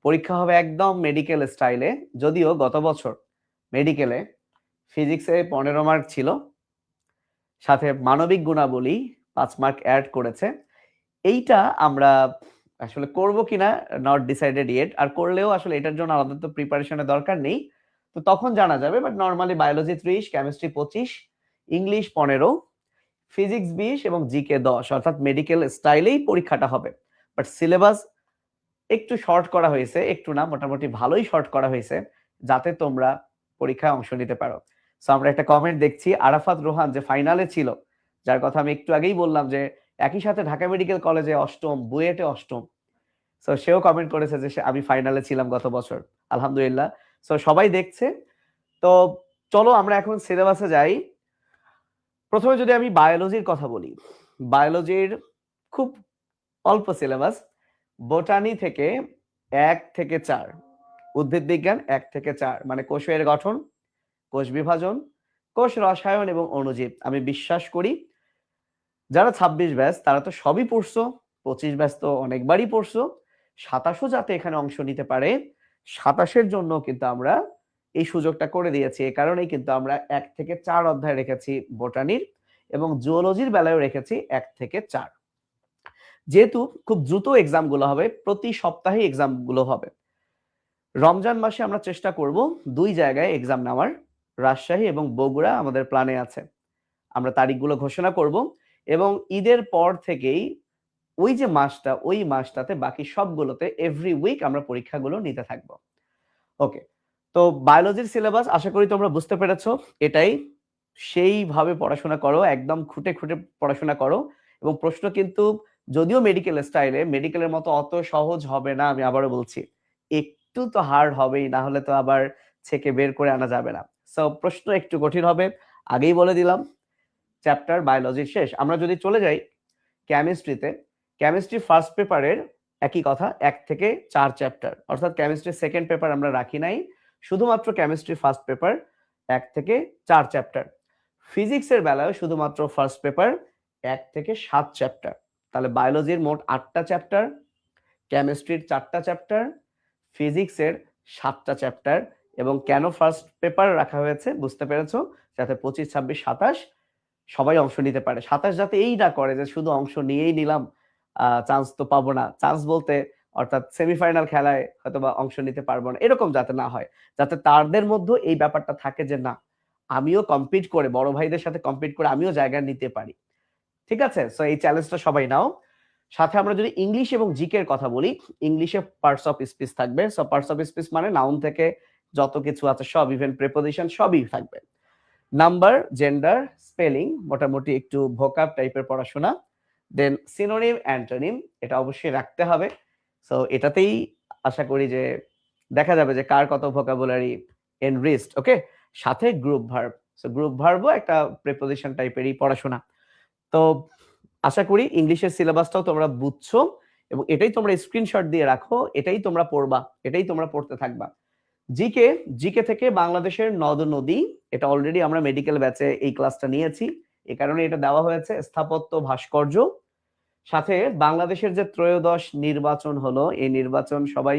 পরীক্ষা হবে একদম মেডিকেল স্টাইলে। যদিও গত বছর মেডিকেলে ফিজিক্সে 15 মার্ক ছিল, সাথে মানবিক গুণাবলী 5 মার্ক অ্যাড করেছে। এইটা আমরা আসলে করব কিনা নট ডিসাইডেড ইয়েট, আর করলেও আসলে এটার জন্য আলাদা তো প্রিপারেশনের দরকার নেই, তো তখন জানা যাবে। But normally biology 30, chemistry 25, English 15, physics 20 এবং জিকে 10, অর্থাৎ মেডিকেল স্টাইলেই পরীক্ষাটা হবে। বাট সিলেবাস একটু শর্ট করা হয়েছে, একটু না মোটামুটি ভালোই শর্ট করা হয়েছে, যাতে তোমরা পরীক্ষায় অংশ নিতে পারো। সো আমরা একটা কমেন্ট দেখছি, আরাফাত রোহান যে ফাইনালে ছিল, যার কথা আমি একটু আগেই বললাম যে একই সাথে ঢাকা মেডিকেল কলেজে 8ম, বুয়েটে 8ম। সো সেও কমেন্ট করেছে যে আমি ফাইনালে ছিলাম গত বছর, আলহামদুলিল্লাহ। সো সবাই দেখছে। তো চলো আমরা এখন সিলেবাসে যাই। প্রথমে যদি আমি বায়োলজির কথা বলি, বায়োলজির খুব অল্প সিলেবাস, বোটানি থেকে 1 থেকে 4, উদ্ভিদ বিজ্ঞান 1 থেকে 4, মানে কোষের গঠন, কোষ বিভাজন, কোষ রসায়ন এবং অণুজীব। আমি বিশ্বাস করি যারা 26 ব্যাচ তারা তো সবই পড়ছো, 25 ব্যাচ তো অনেকবারই পড়ছো, 27ও যাতে এখানে অংশ নিতে পারে, 27-এর জন্য কিন্তু আমরা এই সুযোগটা করে দিয়েছি। এই কারণেই কিন্তু আমরা 1 থেকে 4 অধ্যায় রেখেছি বোটানির, এবং জুওলজির বেলায় রেখেছি 1 থেকে 4। যেহেতু খুব দ্রুত এক্সাম গুলো হবে, প্রতি সপ্তাহে এক্সাম গুলো হবে, রমজান মাসে আমরা চেষ্টা করব 2 জায়গায় এক্সাম নেওয়ার, রাজশাহী এবং বগুড়া আমাদের প্ল্যানে আছে। আমরা তারিখগুলো ঘোষণা করব এবং ঈদের পর থেকেই ওই যে মাসটা, ওই মাসটাতে বাকি সবগুলোতে এভরি উইক আমরা পরীক্ষাগুলো নিতে থাকবো। ওকে, তো বায়োলজির সিলেবাস আশা করি তোমরা বুঝতে পেরেছো। এটাই, সেইভাবে পড়াশোনা করো, একদম খুঁটে খুঁটে পড়াশোনা করো। এবং প্রশ্ন কিন্তু যদিও মেডিকেল স্টাইলে, মেডিকেলের মতো অত সহজ হবে না, আমি আবারও বলছি, একটু তো হার্ড হবেই, না হলে তো আবার ছেকে বের করে আনা যাবে না। সো প্রশ্ন একটু কঠিন হবে, আগেই বলে দিলাম। চ্যাপ্টার বায়োলজি শেষ। আমরা যদি চলে যাই কেমিস্ট্রিতে, কেমিস্ট্রি ফার্স্ট পেপারের একই কথা, 1 থেকে 4 চ্যাপ্টার, অর্থাৎ কেমিস্ট্রি সেকেন্ড পেপার আমরা রাখি নাই, শুধুমাত্র কেমিস্ট্রি ফার্স্ট পেপার 1 থেকে 4 চ্যাপ্টার। ফিজিক্সের বেলায় শুধুমাত্র ফার্স্ট পেপার 1 থেকে 7 চ্যাপ্টার। তাহলে বায়োলজির মোট 8টা চ্যাপ্টার, কেমিস্ট্রির 4টা চ্যাপ্টার, ফিজিক্সের 7টা চ্যাপ্টার। এবং কেন ফার্স্ট পেপার রাখা হয়েছে বুঝতে পেরেছো, যাতে 25, 26, 27 সবাই অংশ নিতে পারে। 27 যাতে এই না করে যে শুধু অংশ নিয়েই নিলাম, চান্স তো পাবো না, চান্স বলতে অর্থাৎ সেমিফাইনাল খেলায় হয়তোবা অংশ নিতে পারবো না, এরকম যাতে না হয়, যাতে তাদের মধ্যে এই ব্যাপারটা থাকে যে না, আমিও কম্পিট করে, বড় ভাইদের সাথে কম্পিট করে আমিও জায়গা নিতে পারি। ঠিক আছে? সো এই চ্যালেঞ্জটা সবাই নাও। সাথে আমরা যদি ইংলিশ এবং জিকে এর কথা বলি, ইংলিশে পার্টস অফ স্পিচ থাকবে। সো পার্টস অফ স্পিচ মানে নাউন থেকে যত কিছু আছে সব, ইভেন প্রিপোজিশন সবই থাকবে। নাম্বার, জেন্ডার, স্পেলিং, মোটামুটি একটু ভোকাব টাইপের পড়াশোনা। দেন সিনোনিম, অ্যান্টোনিম, এটা অবশ্যই রাখতে হবে। সো এটাতেই আশা করি যে দেখা যাবে যে কার কত ভোকাবুলারি এনরিচড। ওকে, সাথে গ্রুপ ভার্ব। সো গ্রুপ ভার্বও একটা প্রিপোজিশন টাইপেরই পড়াশোনা। তো আশা করি ইংলিশের সিলেবাসটাও তোমরা বুঝছো এবং এটাই তোমরা স্ক্রিনশট দিয়ে রাখো, এটাই তোমরা পড়বা, এটাই তোমরা পড়তে থাকবা। জিকে, জিকে থেকে বাংলাদেশের নদ নদী, এটা অলরেডি আমরা মেডিকেল ব্যাচে এই ক্লাসটা নিয়েছি, এই কারণে এটা দেওয়া হয়েছে। স্থাপত্য, ভাস্কর্য, সাথে বাংলাদেশের যে ত্রয়োদশ নির্বাচন হলো, এই নির্বাচন সবাই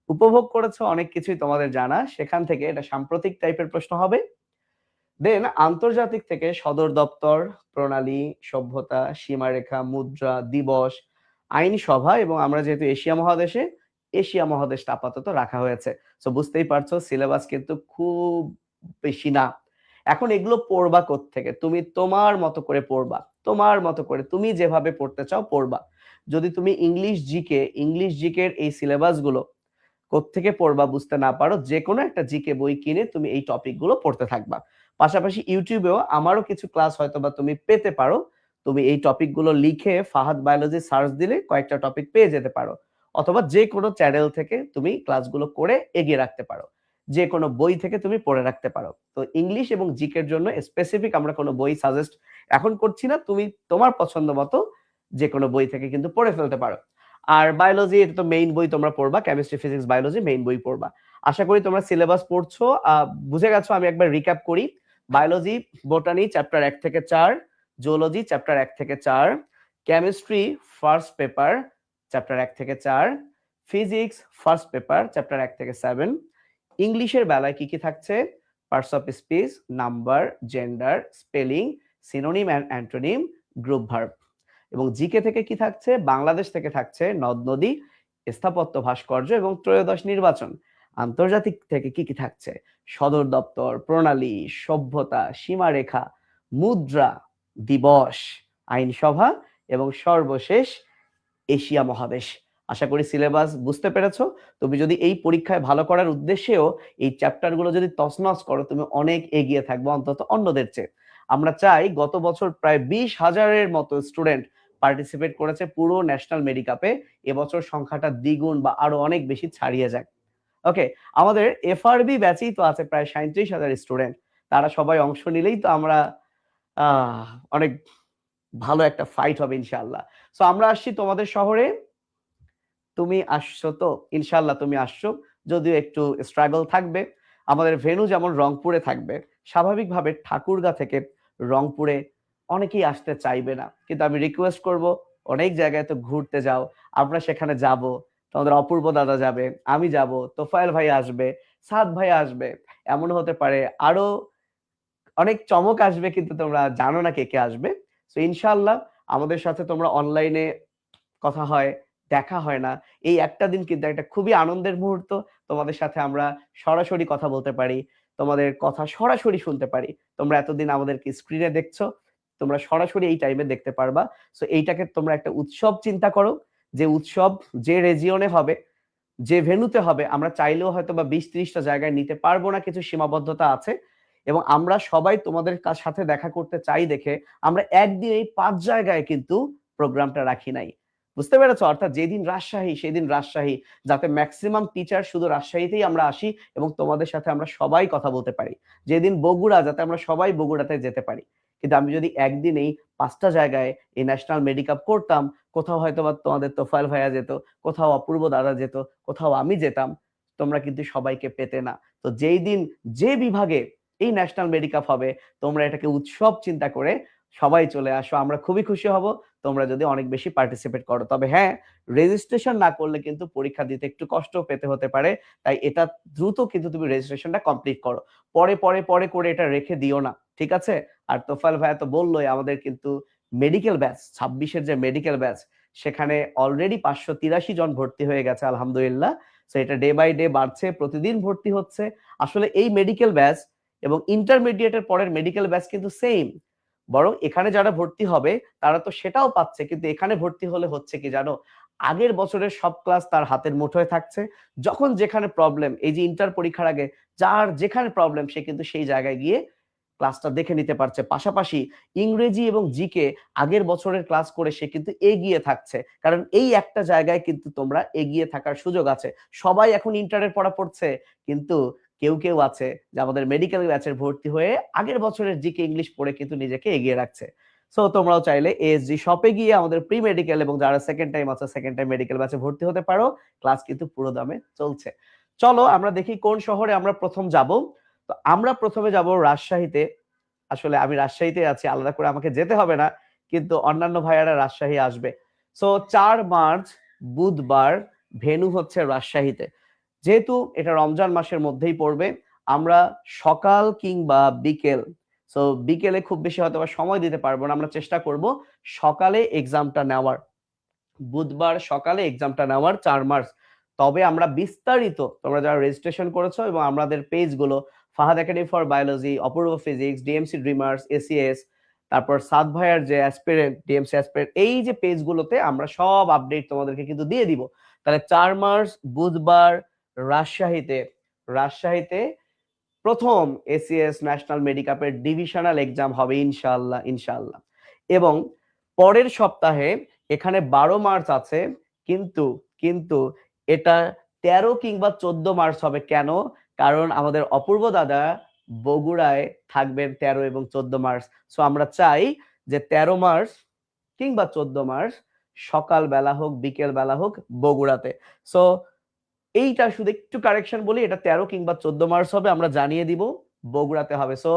উপভোগ করেছো, অনেক কিছুই তোমাদের জানা, সেখান থেকে এটা সাম্প্রতিক টাইপের প্রশ্ন হবে। দেন আন্তর্জাতিক থেকে সদর দপ্তর, প্রণালী, সভ্যতা, সীমারেখা, মুদ্রা, দিবস, আইনসভা, এবং আমরা যেহেতু এশিয়া মহাদেশে, এশিয়া মহাদেশটা আপাতত রাখা হয়েছে। সো বুঝতেই পারছো সিলেবাস কিন্তু খুব বেশি না। এখন এগুলো পড়বা কোত্থেকে? তুমি তোমার মতো করে পড়বা, তোমার মতো করে তুমি যেভাবে পড়তে চাও পড়বা। যদি তুমি ইংলিশ জিকে এর এই সিলেবাস গুলো কোত্থেকে পড়বা বুঝতে না পারো, যে কোনো একটা জিকে বই কিনে তুমি এই টপিক গুলো পড়তে থাকবা। পাশাপাশি ইউটিউবেও আমারও কিছু ক্লাস হয়তো বা তুমি পেতে পারো। তুমি এই টপিক গুলো লিখে ফাহাদ বায়োলজি সার্চ দিলে কয়েকটা টপিক পেয়ে যেতে পারো, অথবা যে কোনো চ্যানেল থেকে তুমি ক্লাসগুলো করে এগিয়ে রাখতে পারো, যে কোনো বই থেকে তুমি পড়ে রাখতে পারো। তো ইংলিশ এবং জিকের জন্য স্পেসিফিক আমরা কোনো বই সাজেস্ট এখন করছি না, তুমি তোমার পছন্দ মতো যে কোনো বই থেকে কিন্তু পড়ে ফেলতে পারো। আর বায়োলজি, এটা তো মেইন বই তোমরা পড়বা, কেমিস্ট্রি, ফিজিক্স, বায়োলজি মেইন বই পড়বা। আশা করি তোমরা সিলেবাস পড়ছো, বুঝে গেছো। আমি একবার রিক্যাপ করি। বায়োলজি, বোটানি চ্যাপ্টার 1 থেকে 4, জুওলজি চ্যাপ্টার 1 থেকে 4, কেমিস্ট্রি ফার্স্ট পেপার চ্যাপ্টার 1 থেকে 4, ফিজিক্স ফার্স্ট পেপার চ্যাপ্টার 1 থেকে 7। ইংলিশের বেলায় কি কি থাকছে? Parts of speech, number, gender, spelling, synonym and antonym, group verb. এবং জিকে থেকে কি থাকছে? বাংলাদেশ থেকে থাকছে নদ নদী, স্থাপত্য, ভাস্কর্য এবং ত্রয়োদশ নির্বাচন। আন্তর্জাতিক থেকে কি কি থাকছে? সদর দপ্তর, প্রণালী, সভ্যতা, সীমারেখা, মুদ্রা, দিবস, আইনসভা এবং সর্বশেষ এশিয়া মহাদেশ। আশা করি সিলেবাস বুঝতে পেরেছো। তুমি যদি এই পরীক্ষায় ভালো করার উদ্দেশ্যেও এই চ্যাপ্টারগুলো যদি তছনছ করো, তুমি অনেক এগিয়ে থাকবে অন্তত অন্যদের চেয়ে। আমরা চাই, গত বছর প্রায় 20,000-এর মতো স্টুডেন্ট পার্টিসিপেট করেছে পুরো ন্যাশনাল মেডিকাপে, এবছর সংখ্যাটা দ্বিগুণ বা আরো অনেক বেশি ছাড়িয়ে যায়। ওকে, আমাদের এফআরবি ব্যাচেই তো আছে প্রায় 37,000 স্টুডেন্ট, তারা সবাই অংশ নিলেই তো আমরা আহ অনেক ভালো একটা ফাইট হবে ইনশাআল্লাহ। সো আমরা আসছি তোমাদের শহরে, তুমি আসছো তো? ইনশাআল্লাহ তুমি আসছো, যদিও একটু স্ট্রাগল থাকবে। আমাদের ভেন্যু যেমন রংপুরে থাকবে, স্বাভাবিকভাবে ঠাকুরগাঁ থেকে রংপুরে অনেকেই আসতে চাইবে না, কিন্তু আমি রিকোয়েস্ট করব, অনেক জায়গায় তো ঘুরতে যাও, আমরা সেখানে যাব, তোমাদের অপূর্ব দাদা যাবে, আমি যাব, তোফায়েল ভাই আসবে, সাদ ভাই আসবে, এমন হতে পারে আরো অনেক চমক আসবে, কিন্তু তোমরা জানো না কে কে আসবে। সো ইনশাআল্লাহ আমাদের সাথে তোমরা অনলাইনে কথা হয়, দেখা হয় না, এই একটা দিন কিন্তু একটা খুবই আনন্দের মুহূর্ত। তোমাদের সাথে আমরা সরাসরি কথা বলতে পারি, তোমাদের কথা সরাসরি শুনতে পারি। তোমরা এতদিন আমাদেরকে স্ক্রিনে দেখছো, তোমরা সরাসরি এই টাইমে দেখতে পারবা। সো এইটাকে তোমরা একটা উৎসব চিন্তা করো, যে উৎসব যে রেজিয়নে হবে, যে ভেন্যুতে হবে, আমরা চাইলেও হয়তো বা 20-30টা জায়গায় নিতে পারবো না, কিছু সীমাবদ্ধতা আছে। এবং আমরা সবাই তোমাদের সাথে দেখা করতে চাই দেখে আমরা একদিন এই 5 জায়গায় কিন্তু প্রোগ্রামটা রাখি নাই। বুঝতে পেরেছো? অর্থাৎ যেদিন রাজশাহী সেদিন রাজশাহী, যাতে ম্যাক্সিমাম টিচার শুধু রাজশাহীতেই আমরা আসি এবং তোমাদের সাথে আমরা সবাই কথা বলতে পারি। যেদিন বগুড়া, যাতে আমরা সবাই বগুড়াতে যেতে পারি। কিন্তু আমি যদি একদিনেই 5টা জায়গায় এই ন্যাশনাল মেডিকাপ করতাম, কোথাও হয়তো বা তোমাদের তোফায়েল ভাইয়া যেত, কোথাও অপূর্ব দাদা যেত, কোথাও আমি যেতাম, তোমরা কিন্তু সবাইকে পেতে না। তো যেই দিন যে বিভাগে এই ন্যাশনাল মেডিকাপ হবে, তোমরা এটাকে উৎসব চিন্তা করে সবাই চলে আসো, আমরা খুবই খুশি হব তোমরা যদি অনেক বেশি পার্টিসিপেট করো। তবে হ্যাঁ, রেজিস্ট্রেশন না করলে কিন্তু পরীক্ষা দিতে একটু কষ্ট পেতে হতে পারে, তাই এটা দ্রুত কিন্তু তুমি রেজিস্ট্রেশনটা কমপ্লিট করো, পরে পরে পরে করে এটা রেখে দিও না, ঠিক আছে? আর তোফায়েল ভাইয়া তো বললোই, আমাদের কিন্তু মেডিকেল ব্যাচ 26-এর যে মেডিকেল ব্যাচ, সেখানে অলরেডি 583 জন ভর্তি হয়ে গেছে আলহামদুলিল্লাহ। সো এটা ডে বাই ডে বাড়ছে, প্রতিদিন ভর্তি হচ্ছে। আসলে এই মেডিকেল ব্যাচ এবং ইন্টারমিডিয়েটের পরের মেডিকেল ব্যাচ কিন্তু সেম, বরং এখানে যারা ভর্তি হবে তারা তো সেটাও পাচ্ছে, কিন্তু এখানে ভর্তি হলে হচ্ছে কি জানো, আগের বছরের সব ক্লাস তার হাতের মুঠোয় থাকছে। যখন যেখানে প্রবলেম, এই যে ইন্টার পরীক্ষার আগে যার যেখানে প্রবলেম সে কিন্তু সেই জায়গায় গিয়ে ক্লাসটা দেখে নিতে পারছে। পাশাপাশি ইংরেজি এবং জিকে আগের বছরের ক্লাস করে সে কিন্তু এগিয়ে থাকছে, কারণ এই একটা জায়গায় কিন্তু তোমরা এগিয়ে থাকার সুযোগ আছে। সবাই এখন ইন্টারের পড়া পড়ছে, কিন্তু কেউ কেউ আছে যে আমাদের মেডিকেল ব্যাচের ভর্তি হয়ে আগের বছরের জিকে ইংলিশ পড়ে কিন্তু নিজেকে এগিয়ে রাখছে। সো তোমরাও চাইলে এএসজি শপে গিয়ে আমাদের প্রি মেডিকেল এবং যারা সেকেন্ড টাইম আছে সেকেন্ড টাইম মেডিকেল ব্যাচে ভর্তি হতে পারো। ক্লাস কিন্তু পুরো দামে চলছে। চলো আমরা দেখি কোন শহরে আমরা প্রথম যাব। তো আমরা প্রথমে যাব রাজশাহীতে। আসলে আমি রাজশাহীতে আছি, আলাদা করে আমাকে যেতে হবে না, কিন্তু অন্যান্য ভাইয়ারা রাজশাহী আসবে। সো 4 মার্চ বুধবার, ভেন্যু হচ্ছে রাজশাহীতে। যেহেতু এটা রমজান মাসের মধ্যেই পড়বে, আমরা সকাল কিংবা বিকেল, সো বিকেলে খুব বেশি হয়তো বা সময় দিতে পারবো না, আমরা চেষ্টা করব সকালে এক্সামটা নেওয়ার, বুধবার সকালে এক্সামটা নেওয়ার 4 মার্চ। তবে আমরা বিস্তারিত, তোমরা যারা রেজিস্ট্রেশন করেছো এবং আমাদের পেজগুলো Fahad academy for biology, Apurba physics, DMC dreamers, ACS, তারপর সাদ ভাইয়ার যে অ্যাসপিরেন্ট, ডিএমসি অ্যাসপিরেন্ট, এই যে পেজগুলোতে আমরা সব আপডেট তোমাদেরকে কিন্তু দিয়ে দিব। তাহলে 4 মার্চ বুধবার রাজশাহীতে প্রথম এসিএস ন্যাশনাল মেডিকাপের ডিভিশনাল এক্সাম হবে ইনশাআল্লাহ ইনশাআল্লাহ। এবং পরের সপ্তাহে এখানে 12 মার্চ আছে, কিন্তু কিন্তু এটা 13 কিংবা 14 মার্চ হবে। কেন? কারণ আমাদের অপূর্ব দাদা বগুড়ায় থাকবেন 13 এবং 14 মার্চ। সো আমরা চাই যে 13 মার্চ কিংবা 14 মার্চ সকাল বেলা হোক বিকেল বেলা হোক বগুড়াতে। সো এইটা শুধু একটু কারেকশন বলি, এটা 13 কিংবা 14 মার্চ হবে, আমরা জানিয়ে দিব, বগুড়াতে হবে। সো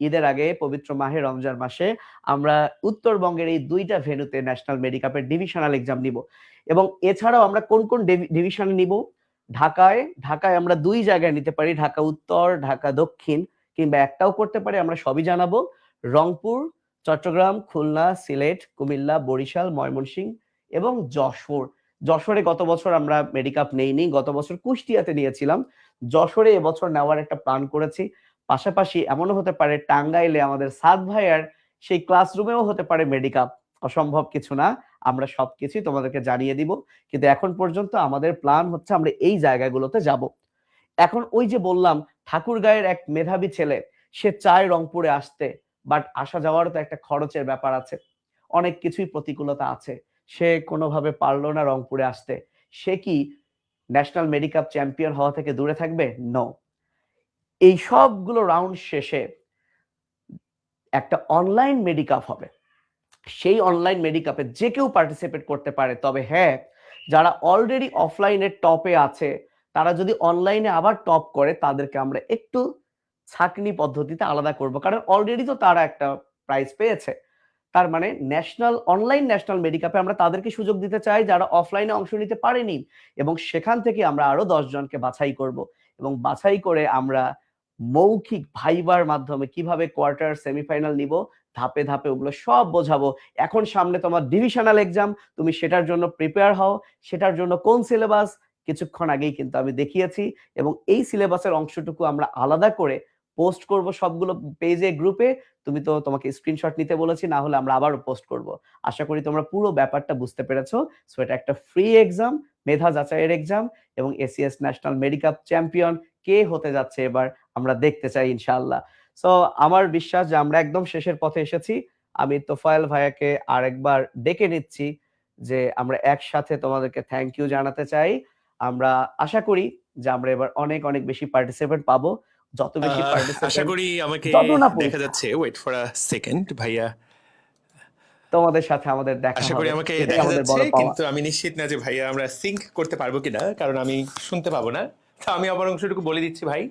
ঈদের আগে পবিত্র মাহে রমজান মাসে আমরা উত্তরবঙ্গের এই দুইটা ভেন্যুতে ন্যাশনাল মেডিকাপের ডিভিশনাল এক্সাম নিব। এবং এছাড়াও আমরা কোন কোন ডিভিশন নিব, ঢাকায় আমরা 2 জায়গায় নিতে পারি, ঢাকা উত্তর, ঢাকা দক্ষিণ, কিংবা একটাও করতে পারি, আমরা সবই জানাবো। রংপুর, চট্টগ্রাম, খুলনা, সিলেট, কুমিল্লা, বরিশাল, ময়মনসিংহ এবং যশোরে গত বছর আমরা মেডিকাপ নেইনি, গত বছর কুষ্টিয়াতে নিয়েছিলাম। যশোরে এবছর নেওয়ার একটা প্ল্যান করেছি। পাশাপাশি এমনও হতে পারে টাঙ্গাইলে আমাদের সাদ ভাইয়ার সেই ক্লাসরুমেও হতে পারে মেডিকাপ, অসম্ভব কিছু না, আমরা সবকিছুই তোমাদেরকে জানিয়ে দিব। কিন্তু এখন পর্যন্ত আমাদের প্ল্যান হচ্ছে আমরা এই জায়গাগুলোতে যাব। এখন ওই যে বললাম ঠাকুরগাঁয়ের এক মেধাবী ছেলে, সে চায় রংপুরে আসতে, বাট আসা যাওয়ারও তো একটা খরচের ব্যাপার আছে, অনেক কিছুই প্রতিকূলতা আছে, সে কোনোভাবে পারলো না রংপুরে আসতে। সে কি ন্যাশনাল মেডিকাপ চ্যাম্পিয়ন হওয়া থেকে দূরে থাকবে? নো। এই সবগুলো রাউন্ড শেষে একটা অনলাইন মেডিকাপ হবে। সেই অনলাইন মেডিকাপে যে কেউ পার্টিসিপেট করতে পারে, তবে হ্যাঁ, যারা অলরেডি অফলাইনে টপে আছে তারা যদি অনলাইনে আবার টপ করে তাদেরকে আমরা একটু ছাকনি পদ্ধতিতে আলাদা করব, কারণ অলরেডি তো তারা একটা প্রাইজ পেয়েছে। তার মানে অনলাইন ন্যাশনাল মেডিকাপে আমরা তাদেরকে সুযোগ দিতে চাই যারা অফলাইনে অংশ নিতে পারেনি, এবং সেখান থেকে আমরা আরো 10 জনকে বাছাই করব, এবং বাছাই করে আমরা মৌখিক ভাইবার মাধ্যমে কিভাবে কোয়ার্টার সেমিফাইনাল নিব, ধাপে ধাপে ওগুলো সব বোঝাবো। এখন সামনে তোমার ডিভিশনাল এক্সাম, তুমি সেটার জন্য প্রিপেয়ার হও। সেটার জন্য কোন সিলেবাস কিছুক্ষণ আগেই কিন্তু আমি দেখিয়েছি, এবং এই সিলেবাসের অংশটুকু আমরা আলাদা করে পোস্ট করব সবগুলো পেজে, গ্রুপে। তোমাকে স্ক্রিনশট নিতে বলেছি, না হলে আমরা আবারও পোস্ট করব। আশা করি তোমরা পুরো ব্যাপারটা বুঝতে পেরেছো। সো এটা একটা ফ্রি এক্সাম, মেধা যাচাইয়ের এক্সাম, এবং এসিএস ন্যাশনাল মেডিকাপ চ্যাম্পিয়ন কে হতে যাচ্ছে এবার আমরা দেখতে চাই ইনশাআল্লাহ। সো আমার বিশ্বাস যে আমরা একদম শেষের পথে এসেছি। আমি তোফায়েল ভাইয়াকে আরেকবার ডেকে নিচ্ছি যে আমরা একসাথে তোমাদেরকে থ্যাংক ইউ জানাতে চাই। আমরা আশা করি যে আমরা এবার অনেক অনেক বেশি পার্টিসিপেন্ট পাবো। যত বেশি আশা পার্টিসিপেন্ট করি আমাকে তত না দেখা পরীক্ষা। যাচ্ছে, ওয়েট ফর আ সেকেন্ড ভাইয়া, তোমাদের সাথে আমাদের দেখা আশা করি হবে, আমাকে এটাই দেখা আমাদের যাচ্ছে, বড় পাওয়া। কিন্তু আমি নিশ্চিত না যে ভাইয়া আমরা সিঙ্ক করতে পারবো কিনা, কারণ আমি শুনতে পাবো না। তো আমি আমার অংশটুকু বলে দিচ্ছি ভাই।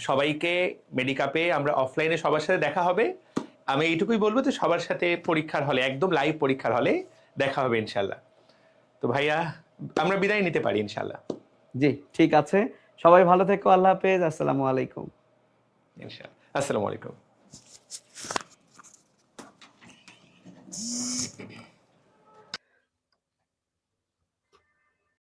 সবাইকে মেডিকাপে আমরা অফলাইনে সবার সাথে দেখা হবে। আমি এইটুকুই বলবো যে সবার সাথে পরীক্ষার হলে, একদম লাইভ পরীক্ষার হলে দেখা হবে ইনশাল্লাহ। তো ভাইয়া আমরা বিদায় নিতে পারি ইনশাল্লাহ। জি ঠিক আছে, সবাই ভালো থেকো, আল্লাহ হাফেজ, আসসালামু আলাইকুম। ইনশাল্লাহ, আসসালামু আলাইকুম।